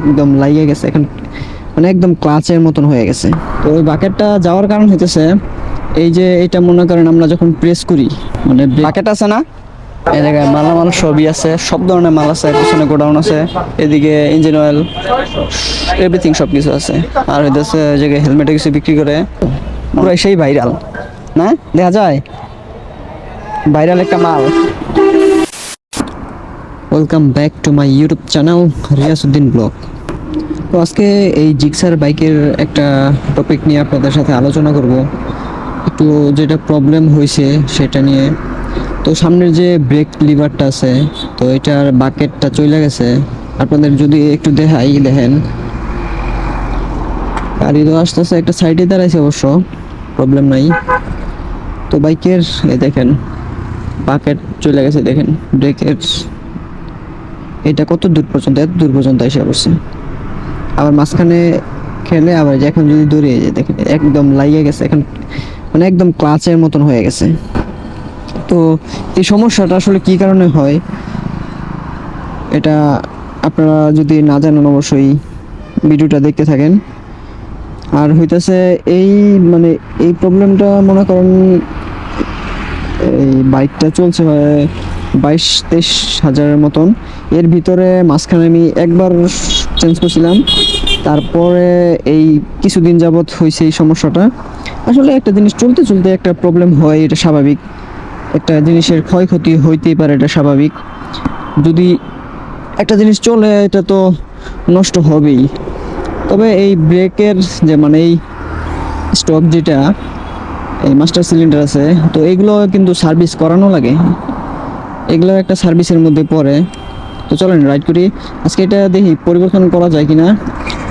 একদম লাগিয়ে গেছে এখন, মানে একদম ক্লাচের মতন হয়ে গেছে। তো ওই বাকেটটা যাওয়ার কারণ হইতেছে এই যে এটা মনে করেন আমরা যখন প্রেস করি, মানে বাকেট আছে না, এই জায়গায় মালামাল সবই আছে, সব ধরনের মাল আছে, পিছনে গোডাউন আছে, এদিকে ইঞ্জিন অয়েল এভরিথিং সব কিছু আছে। আর হইতেছে এই জায়গায় হেলমেটে কিছু বিক্রি করে, পুরো সেই ভাইরাল না দেখা যায়, ভাইরাল একটা মাল। Welcome back to my YouTube channel Riasuddin vlog. তো আজকে এই জিক্সার বাইকের একটা টপিক নিয়ে আপনাদের সাথে আলোচনা করব, একটু যেটা প্রবলেম হয়েছে সেটা নিয়ে। তো সামনের যে ব্রেক লিভারটা আছে, তো এটার বাকেটটা চলে গেছে। আপনাদের যদি একটু দেখাই, দেখেন গাড়ি তো আসতেছে, একটা সাইডে দাঁড়াইছে, অবশ্য প্রবলেম নাই। তো বাইকের দেখেন বাকেট চলে গেছে, দেখেন ব্রেকের এটা কত দূর পর্যন্ত, এত দূর পর্যন্ত এসে পড়ছে। আবার মাঝখানে খেলে আবার এখন যদি দৌড়িয়ে যায়, দেখেন একদম লাগিয়ে গেছে এখন, মানে একদম ক্লাচের মতন হয়ে গেছে। তো এই সমস্যাটা আসলে কি কারণে হয়, এটা আপনারা যদি না জানেন অবশ্যই ভিডিওটা দেখতে থাকেন। আর হইতেছে এই মানে এই প্রবলেমটা মনে করেন এই বাইকটা চলছে 22-23 হাজারের মতন, এর ভিতরে মাঝখানে আমি একবার চেঞ্জ করছিলাম, তারপরে এই কিছুদিন যাবৎ হয়েছে এই সমস্যাটা। আসলে একটা জিনিস চলতে চলতে একটা প্রবলেম হয়, এটা স্বাভাবিক, একটা জিনিসের ক্ষয়ক্ষতি হইতেই পারে, এটা স্বাভাবিক। যদি একটা জিনিস চলে এটা তো নষ্ট হবেই। তবে এই ব্রেকের যে মানে এই স্টক যেটা এই মাস্টার সিলিন্ডার আছে, তো এগুলো কিন্তু সার্ভিস করানো লাগে, এগুলো একটা সার্ভিসের মধ্যে পড়ে। তো চলেন রাইড করি আজকে, এটা দেখি পরিবর্তন করা যায় কিনা,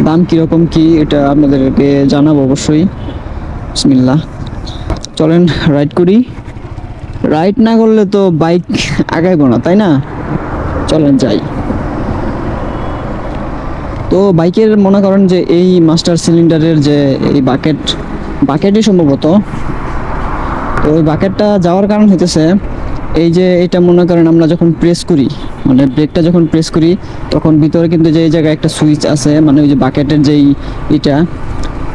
দাম কীরকম কি এটা আপনাদেরকে জানাবো অবশ্যই। বিসমিল্লাহ, চলেন রাইড করি। রাইড না করলে তো বাইক আগাইবো না, তাই না? চলেন যাই। তো বাইকের মনে করেন যে এই মাস্টার সিলিন্ডারের যে এই বাকেটই সম্ভবত, তো ওই বাকেটটা যাওয়ার কারণ হইতেছে এই যে এটা মনে করেন আমরা যখন প্রেস করি, মানে ব্রেকটা যখন প্রেস করি, তখন ভিতরে কিন্তু যে এই জায়গায় একটা সুইচ আছে, মানে ওই যে বাকেটের যেই এটা,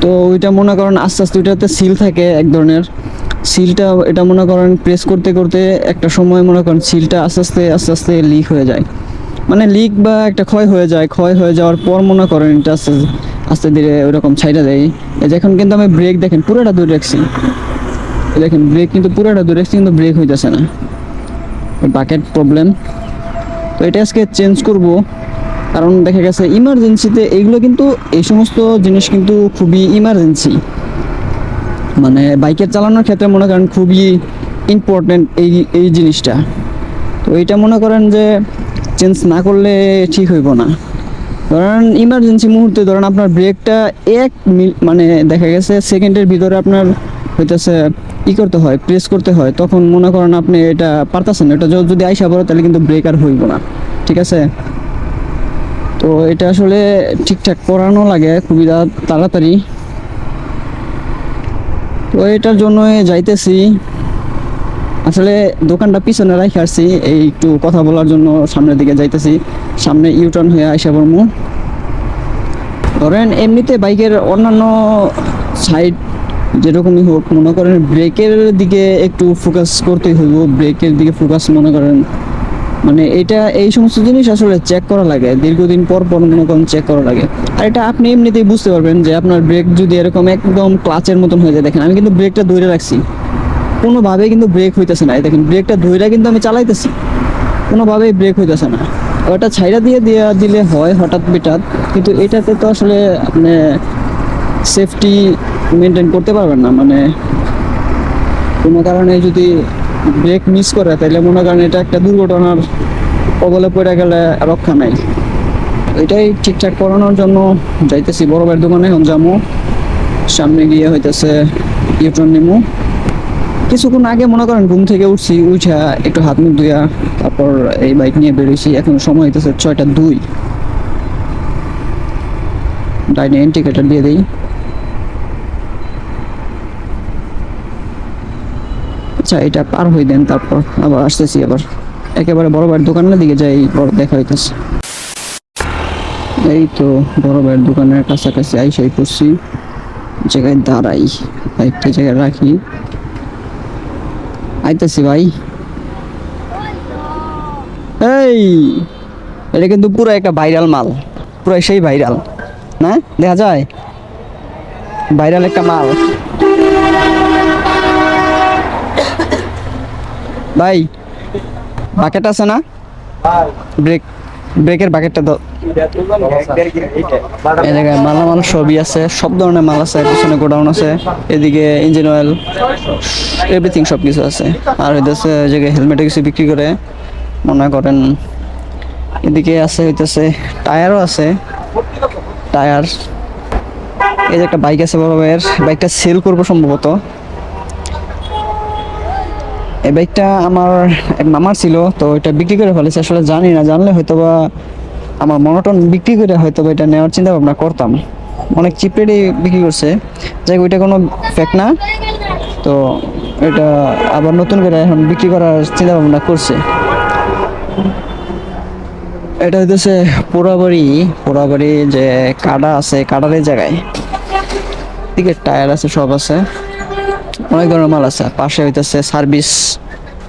তো ওইটা মনে করেন আস্তে আস্তে ওইটাতে সিল থাকে এক ধরনের, সিলটা এটা মনে করেন প্রেস করতে করতে একটা সময় মনে করেন সিলটা আস্তে আস্তে আস্তে আস্তে লিক হয়ে যায়, মানে লিক বা একটা ক্ষয় হয়ে যায়। ক্ষয় হয়ে যাওয়ার পর মনে করেন এটা আস্তে আস্তে ধীরে ওইরকম ছাইড়া দেয়। এই যে এখন কিন্তু আমি ব্রেক দেখেন পুরোটা দূরে রাখছি, দেখেন ব্রেক কিন্তু পুরোটা দূরে রাখছি, কিন্তু ব্রেক হইতেছে না, বাকেট প্রবলেম। তো এটা আজকে চেঞ্জ করব, কারণ দেখা গেছে ইমার্জেন্সিতে এইগুলো কিন্তু, এই সমস্ত জিনিস কিন্তু খুবই ইমার্জেন্সি, মানে বাইকের চালানোর ক্ষেত্রে মনে করেন খুবই ইম্পর্টেন্ট এই এই জিনিসটা। তো এইটা মনে করেন যে চেঞ্জ না করলে ঠিক হইব না। ধরেন ইমার্জেন্সি মুহূর্তে ধরেন আপনার ব্রেকটা মানে দেখা গেছে সেকেন্ডের ভিতরে আপনার হইতেছে করতে হয়, প্রেস করতে হয়, তখন মনে করেন আপনি এটা পারতেছেন, এটা যদি আইসা পড়ে তাহলে কিন্তু ব্রেক আর হইব না, ঠিক আছে? তো এটা আসলে ঠিকঠাক করানো লাগে খুবই তাড়াতাড়ি। তো এটার জন্য যাইতেছি, আসলে দোকানটা পিছনে রাখি আসছি, এই একটু কথা বলার জন্য সামনের দিকে যাইতেছি, সামনে ইউটার্ন হয়ে আইসা পড়বো। ধরেন এমনিতে বাইকের অন্যান্য সাইড যেরকমই হোক, মনে করেন ব্রেকের দিকে একটু ফোকাস করতেই হইব, ব্রেকের দিকে ফোকাস মনে করেন, মানে এটা এই সমস্ত জিনিস আসলে চেক করা লাগে, দীর্ঘদিন পর পর মনে করেন চেক করা লাগে। আর এটা আপনি এমনিতেই বুঝতে পারবেন যে আপনার ব্রেক যদি এরকম একদম ক্লাচের মতন হয়ে যায়। দেখেন আমি কিন্তু ব্রেকটা ধরে রাখছি, কোনোভাবেই কিন্তু ব্রেক হইতেছে না, দেখেন ব্রেকটা ধরে কিন্তু আমি চালাইতেছি, কোনোভাবেই ব্রেক হইতেছে না। ওটা ছাইড়া দিলে হয় হঠাৎ বিঠাৎ, কিন্তু এটাতে তো আসলে আপনি সেফটি মেনটেন করতে পারবেন না, মানে কোনো কারণে যদি ব্রেক মিস করে তাহলে মনে করেন এটা একটা দুর্ঘটনার কবলে পড়ে গেলে রক্ষা নাই। এটাই ঠিকঠাক করানোর জন্য যাইতেছি বড় ভাইয়ের দোকানে, এখন যাবো, সামনে গিয়ে হইতেছে ইউটার্ন নিমু। কিছুক্ষণ আগে মনে করেন ঘুম থেকে উঠছি, উঠা একটু হাত মুখ ধুয়া তারপর এই বাইক নিয়ে বেরোইছি। এখন সময় হইতেছে 6টা 2। ডাইনে ইন্ডিকেটর দিয়ে দিই। আচ্ছা এটা পার হয়ে দেন, তারপর আবার আসতেছি, আবার একেবারে বড় ভাইয়ের দোকানের দিকে যাই, বড় দেখা হইতেছে। এই তো বড় ভাইয়ের দোকানের কাছাকাছি আইসাই পড়ছি, জায়গায় দাঁড়াই, বাইকটা জায়গায় রাখি, আইতাছি ভাই। এই এটা কিন্তু পুরো একটা ভাইরাল মাল, পুরো সেই ভাইরাল না, দেখা যায় ভাইরাল একটা মাল। ভাই বাকেট আছে না? ব্রেক, ব্রেকের বাকেটটা দাও। এই জায়গায় মালামাল সবই আছে, সব ধরনের মাল আছে, পিছনে গোডাউন আছে, এদিকে ইঞ্জিন অয়েল, এভরিথিং সব কিছু আছে। আর হইতেছে ওই জায়গায় হেলমেটে কিছু বিক্রি করে মনে করেন। এদিকে আছে হইতেছে টায়ারও আছে, টায়ার। এই যে একটা বাইক আছে বড় ভাইয়ের, বাইকটা সেল করবো সম্ভবত। এই বাইকটা আমার এক মামার ছিল, তো এটা বিক্রি করে ফেলেছে, আসলে জানি না, জানলে হয়তো বা আমার মনোটন বিক্রি করে হয়তো বা এটা নেওয়ার চিন্তা ভাবনা করতাম। অনেক চিপ রেটে বিক্রি করছে, যাই হোক ওইটা কোনো ফ্যাক্ট না। তো এটা আবার নতুন করে এখন বিক্রি করার চিন্তা ভাবনা করছে। এটা হইতেছে পোড়াবাড়ি, পোড়াবাড়ি যে কাটা আছে, কাটারের জায়গায় দিকে টায়ার আছে, সব আছে, অনেক ধরনের মাল আছে। পাশে হইতেছে সার্ভিস,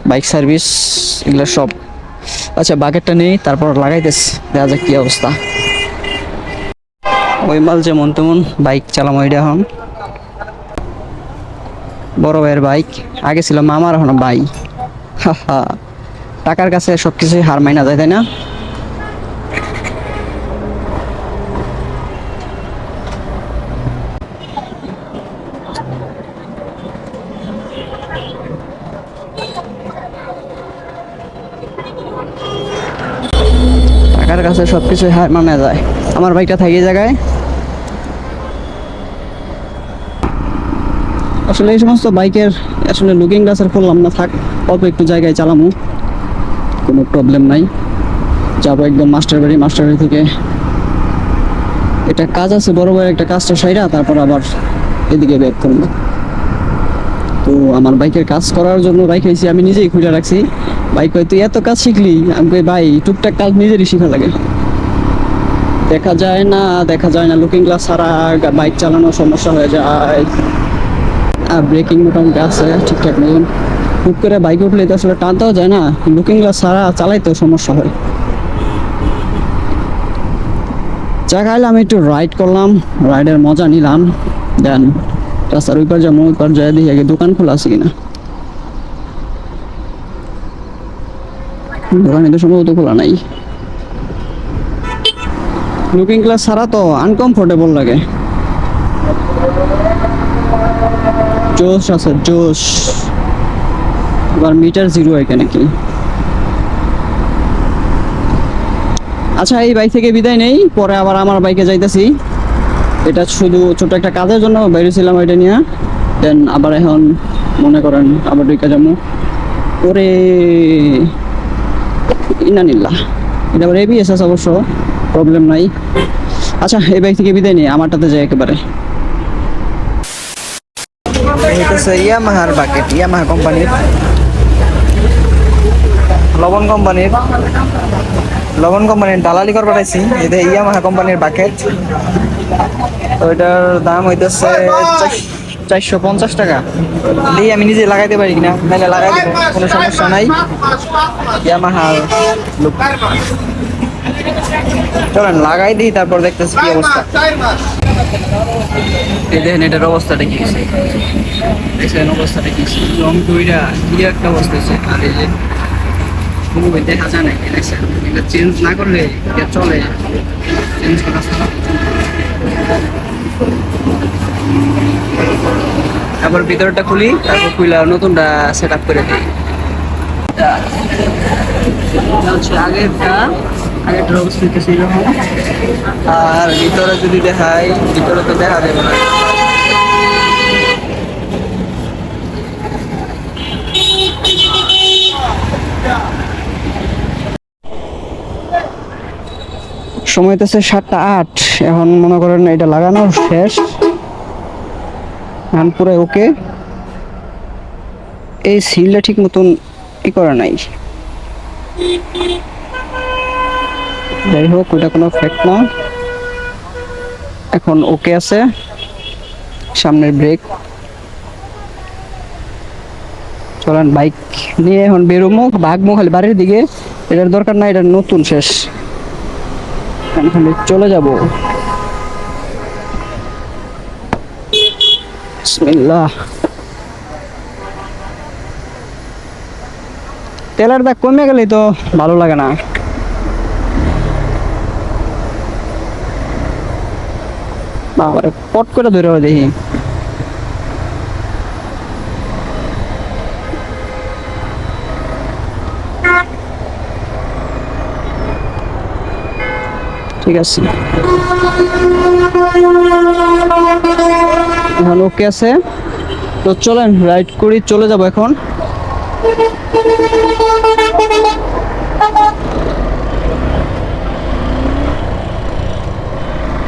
বাইক সার্ভিস, এগুলো সব। আচ্ছা বাকেটটা নেই, তারপর লাগাইতেছি, দেখা যাক কি অবস্থা। ওই মাল যেমন তেমন বাইক চালাম ওইটা এখন বড় ভাইয়ের বাইক, আগে ছিল মামার, এখন ভাই। হা, টাকার কাছে সবকিছু হার মাইনা যায়, তাই না? টাকার কাছে সবকিছু হার মানা যায়। আমার বাইকটা থাকে এই জায়গায়। আসলে এই সমস্ত বাইকের আসলে লুকিং গ্লাসের করলাম না, থাক অল্প একটু জায়গায় চালামু, কোনো প্রবলেম নাই। যাবো একদম মাস্টার বাড়ি, মাস্টার বাড়ি থেকে এটা কাজ আছে বড় ভাইয়ের, একটা কাজটা সাইরা তারপর আবার এদিকে ব্যাক করবো। তো আমার বাইকের কাজ করার জন্য বাইক হয়েছি, আমি নিজেই খুলে রাখছি। বাইক হয় তুই এত কাজ শিখলি, আমি কই ভাই টুকটাক কাজ নিজেরই শিখা লাগে, দেখা যায় না, দেখা যায় না, লুকিং গ্লাস ছাড়া বাইক চালানো সমস্যা হয়ে যায়। আর ব্রেকিং মোটামুটি আছে ঠিকঠাক মতন, হুট করে বাইক উঠলে তো আসলে টানতেও যায় না, লুকিং গ্লাস ছাড়া চালাইতেও সমস্যা হয়। জায়গায় আমি একটু রাইড করলাম, রাইডের মজা নিলাম, দেন রাস্তার ওই পার যাবো, ওই পার যায় দেখি আগে দোকান খোলা আছে কিনা। দোকান তো সম্ভবত খোলা নাই। লুকিং গ্লাস ছাড়া তো আনকমফোর্টেবল লাগে। জোশ আছে জোশ। এবার মিটার জিরো এখানে কি। আচ্ছা এই বাইক থেকে বিদায় নেই, পরে আবার আমার বাইকে যাইতেছি। এটা শুধু ছোট একটা কাজের জন্য বেরিয়েছিলাম এটা নিয়ে, দেন আবার এখন মনে করেন আবার ঢুকে যাবো। ওরে ইনানিল্লাহ, এটা আবার এবিএস আছে অবশ্য, প্রবলেম নাই। আচ্ছা এই বাইক থেকে বিদায় নেই, আমারটাতে যাই একেবারে। ইয়ামাহার বাকেট, ইয়ামাহা কোম্পানির, লবণ কোম্পানির, লবণ কোম্পানির দালালি করে পাঠাইছি। এটা ইয়ামাহা কোম্পানির বাকেট, তো এটার দাম হইতেছে 450 টাকা। দিয়ে আমি নিজে লাগাইতে পারি কিনা, নাহলে লাগাই দেবো, কোনো সমস্যা নাই। ইয়ামাহার লুক, চলেন লাগাই দিই, তারপর দেখতেছি কি অবস্থা। এই দেখেন এটার অবস্থাটা কি হয়েছে, দেখছেন অবস্থাটা কি, রং টুইটা কি একটা অবস্থা হয়েছে। আর এই যে কোনো দেখা যায় না, দেখছেন এটা চেঞ্জ না করলে এটা চলে, চেঞ্জ করা ছাড়া। তারপর ভিতরটা খুলি, তারপর খুলে নতুনটা সেট আপ করে দিই। হচ্ছে আগেরটা, আগেরটার অবস্থা হচ্ছে এইরকম। আর ভিতরে যদি দেখাই, ভিতরে তো দেখা যাবে না। সময় তো 7:08, এখন মনে করেন এটা লাগানো শেষ, এখন পুরো ওকে। এই সিলটা ঠিক মতন ই করা নাই, যাই হোক ওটা কোনো ফ্যাক্ট না। এখন ওকে আছে, সামনের ব্রেক। চলেন বাইক নিয়ে এখন বেরোমো, ভাগমো খালি বাড়ির দিকে। এটার দরকার নাই, এটা নতুন শেষ, খালি চলে যাব। বিসমিল্লাহ। তেলের দাগ কমে গেলেই তো ভালো লাগে না। বাবারে পট করে ধরে দেখি। ঠিক আছে, এখন ওকে আছে। তো চলেন রাইড করি, চলে যাব এখন।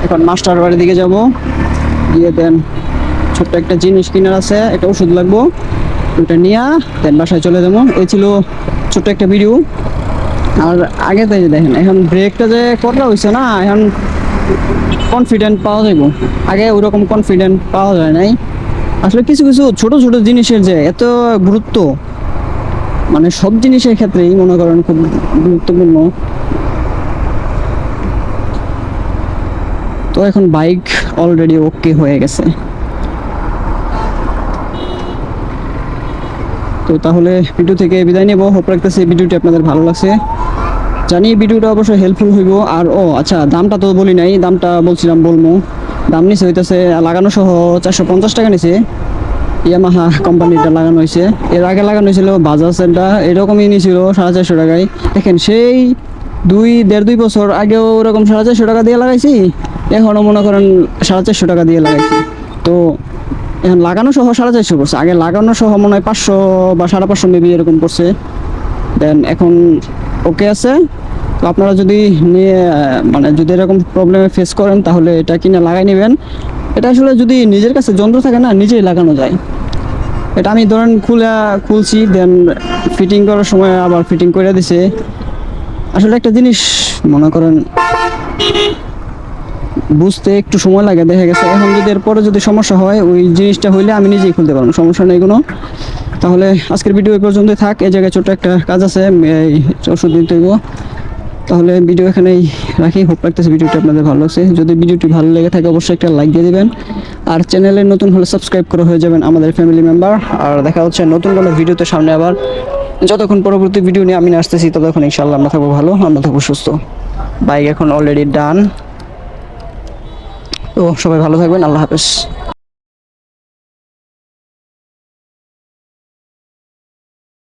এখন মাস্টার বাড়ির দিকে যাব, গিয়ে দেন ছোট্ট একটা জিনিস কেনার আছে, একটা ওষুধ লাগবো, ওটা নিয়ে দেন বাসায় চলে যাবো। এই ছিল ছোট্ট একটা ভিডিও। আর আগে তাই দেখেন এখন ব্রেকটা যে করা হয়েছে না, এখন কনফিডেন্ট পাওয়া যাইব, আগে ওরকম কনফিডেন্ট পাওয়া যায় নাই। আসলে কিছু কিছু ছোট ছোট জিনিসের যে এত গুরুত্ব, মানে সব জিনিসের ক্ষেত্রেই মনে করেন খুব গুরুত্বপূর্ণ। তো এখন বাইক অলরেডি ওকে হয়ে গেছে। তো তাহলে ভিডিও থেকে বিদায় নেব। হোপ রাখতেছি ভিডিওটি আপনাদের ভালো লাগছে, জানি ভিডিওটা অবশ্যই হেল্পফুল হইব। আর ও আচ্ছা, দামটা তো বলি নাই, দামটা বলছিলাম বলবো। দাম নিচে হইতেছে লাগানো সহ 450 টাকা নিচে। ইয়ামাহা কোম্পানিটা লাগানো হয়েছে, এর আগে লাগানো হয়েছিল বাজাজটা, এরকমই নিয়েছিল 450 টাকায়। দেখেন সেই 2.5 বছর আগেও ওরকম 450 টাকা দিয়ে লাগাইছি, এখনও মনে করেন 450 টাকা দিয়ে লাগাইছি। তো এখন লাগানো সহ 450 পড়ছে, আগে লাগানো সহ মনে হয় 500 বা 550 মেবি এরকম পড়ছে। দেন এখন ওকে আছে। তো আপনারা যদি নিয়ে মানে যদি এরকম প্রবলেমে ফেস করেন তাহলে এটা কিনে লাগাই নেবেন। এটা আসলে যদি নিজের কাছে যন্ত্র থাকে না, নিজেই লাগানো যায়। এটা আমি ধরেন খুলছি, দেন ফিটিং করার সময় আবার ফিটিং করে দিছে। আসলে একটা জিনিস মনে করেন বুঝতে একটু সময় লাগে, দেখা গেছে। এখন যদি এরপরে যদি সমস্যা হয়, ওই জিনিসটা হইলে আমি নিজেই খুলতে পারবো, সমস্যা নেই কোনো। তাহলে আজকের ভিডিও এই পর্যন্তই থাক। এই জায়গায় ছোট একটা কাজ আছে, এই ওষুধ দিতে হইব। তাহলে ভিডিও এখানেই রাখি। হোপ রাখতেছি ভিডিওটি আপনাদের ভালো লাগছে। যদি ভিডিওটি ভালো লেগে থাকে অবশ্যই একটা লাইক দিয়ে দিবেন, আর চ্যানেলে নতুন হলে সাবস্ক্রাইব করে হয়ে যাবেন আমাদের ফ্যামিলি মেম্বার। আর দেখা হচ্ছে নতুন কোনো ভিডিওতে সামনে আবার। যতক্ষণ পরবর্তী ভিডিও নিয়ে আমি আসতেছি ততক্ষণ ইনশাআল্লাহ আমরা থাকবো ভালো, আমরা থাকবো সুস্থ। বাইক এখন অলরেডি ডান। তো সবাই ভালো থাকবেন, আল্লাহ হাফেজ।